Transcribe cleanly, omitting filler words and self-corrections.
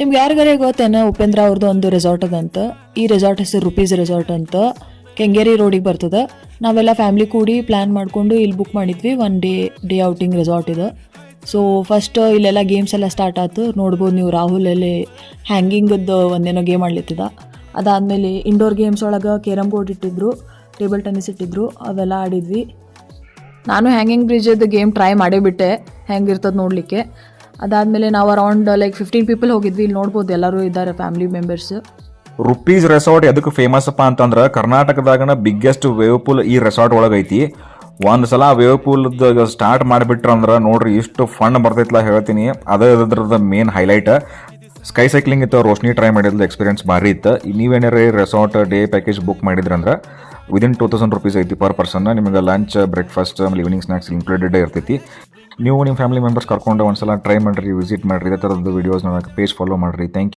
ನಿಮ್ಗೆ ಯಾರಿಗಾರೇ ಗೊತ್ತೇನ ಉಪೇಂದ್ರ ಅವ್ರದ್ದು ಒಂದು ರೆಸಾರ್ಟ್ ಅದಂತ. ಈ ರೆಸಾರ್ಟ್ ಹೆಸರು ರುಪೀಸ್ ರೆಸಾರ್ಟ್ ಅಂತ, ಕೆಂಗೇರಿ ರೋಡಿಗೆ ಬರ್ತದೆ. ನಾವೆಲ್ಲ ಫ್ಯಾಮ್ಲಿ ಕೂಡಿ ಪ್ಲ್ಯಾನ್ ಮಾಡಿಕೊಂಡು ಇಲ್ಲಿ ಬುಕ್ ಮಾಡಿದ್ವಿ. ಒನ್ ಡೇ ಔಟಿಂಗ್ ರೆಸಾರ್ಟ್ ಇದು. ಸೊ ಫಸ್ಟ್ ಇಲ್ಲೆಲ್ಲ ಗೇಮ್ಸ್ ಎಲ್ಲ ಸ್ಟಾರ್ಟ್ ಆಯ್ತು. ನೋಡ್ಬೋದು ನೀವು, ರಾಹುಲ್ ಅಲ್ಲಿ ಹ್ಯಾಂಗಿಂಗದ್ದು ಒಂದೇನೋ ಗೇಮ್ ಆಡ್ಲಿತ್ತಿದ. ಅದಾದಮೇಲೆ ಇಂಡೋರ್ ಗೇಮ್ಸ್ ಒಳಗೆ ಕೇರಮ್ ಬೋರ್ಡ್ ಇಟ್ಟಿದ್ರು, ಟೇಬಲ್ ಟೆನ್ನಿಸ್ ಇಟ್ಟಿದ್ರು, ಅವೆಲ್ಲ ಆಡಿದ್ವಿ. ನಾನು ಹ್ಯಾಂಗಿಂಗ್ ಬ್ರಿಡ್ಜದ್ದು ಗೇಮ್ ಟ್ರೈ ಮಾಡೇ ಬಿಟ್ಟೆ, ಹೆಂಗಿರ್ತದೆ ನೋಡಲಿಕ್ಕೆ. ಅದಾದಮೇಲೆ ನಾವು ಅರೌಂಡ್ 15 ಪೀಪಲ್ ಹೋಗಿದ್ವಿ. ಇಲ್ಲಿ ನೋಡ್ಬೋದು ಎಲ್ಲರೂ ಇದ್ದಾರೆ ಫ್ಯಾಮಿಲಿ ಮೆಂಬರ್ಸ್. ರುಪೀಸ್ ರೆಸಾರ್ಟ್ ಎದಕ್ಕೆ ಫೇಮಸ್ ಅಪ್ಪ ಅಂತಂದ್ರೆ ಕರ್ನಾಟಕದಾಗನ ಬಿಗ್ಗೆಸ್ಟ್ ವೇವ್ ಪೂಲ್ ಈ ರೆಸಾರ್ಟ್ ಒಳಗೈತಿ. ಒಂದು ಸಲ ವೇವ್ ಪೂಲ್ ಸ್ಟಾರ್ಟ್ ಮಾಡಿಬಿಟ್ರ ಅಂದ್ರೆ ನೋಡ್ರಿ ಇಷ್ಟು ಫಂಡ್ ಬರ್ತೈತಲ್ಲ ಹೇಳ್ತೀನಿ. ಅದ್ರದ್ದು ಮೇನ್ ಹೈಲೈಟ್. ಸ್ಕೈ ಸೈಕ್ಲಿಂಗ್ ಇತ್ತು, ರೋಶ್ನಿ ಟ್ರೈ ಮಾಡಿದ್ಲು, ಎಕ್ಸ್ಪೀರಿಯನ್ಸ್ ಭಾರಿ ಇತ್ತು. ನೀವೇನಾರೇ ರೆಸಾರ್ಟ್ ಡೇ ಪ್ಯಾಕೇಜ್ ಬುಕ್ ಮಾಡಿದ್ರಂದ್ರೆ ವಿದಿನ್ 2000 ರುಪೀಸ್ ಐತಿ ಪರ್ ಪರ್ಸನ್. ನಿಮಗೆ ಲಂಚ್, ಬ್ರೇಕ್ಫಾಸ್ಟ್ ಆಮೇಲೆ ಈವ್ನಿಂಗ್ ಸ್ನಾಕ್ಸ್ ಇನ್ಕ್ಲೂಡೆಡ್ ಇರ್ತೈತಿ. ನೀವು ನಿಮ್ಮ ಫ್ಯಾಮಿಲಿ ಮೆಂಬರ್ಸ್ ಕರ್ಕೊಂಡು ಒಂದ್ಸಲ ಟ್ರೈ ಮಾಡಿರಿ, ವಿಸಿಟ್ ಮಾಡಿರಿ. ಇದೇ ಥರದ್ದು ವೀಡಿಯೋಸ್ ನೋಡೋಕೆ ಪೇಜ್ ಫಾಲೋ ಮಾಡಿರಿ. Thank you.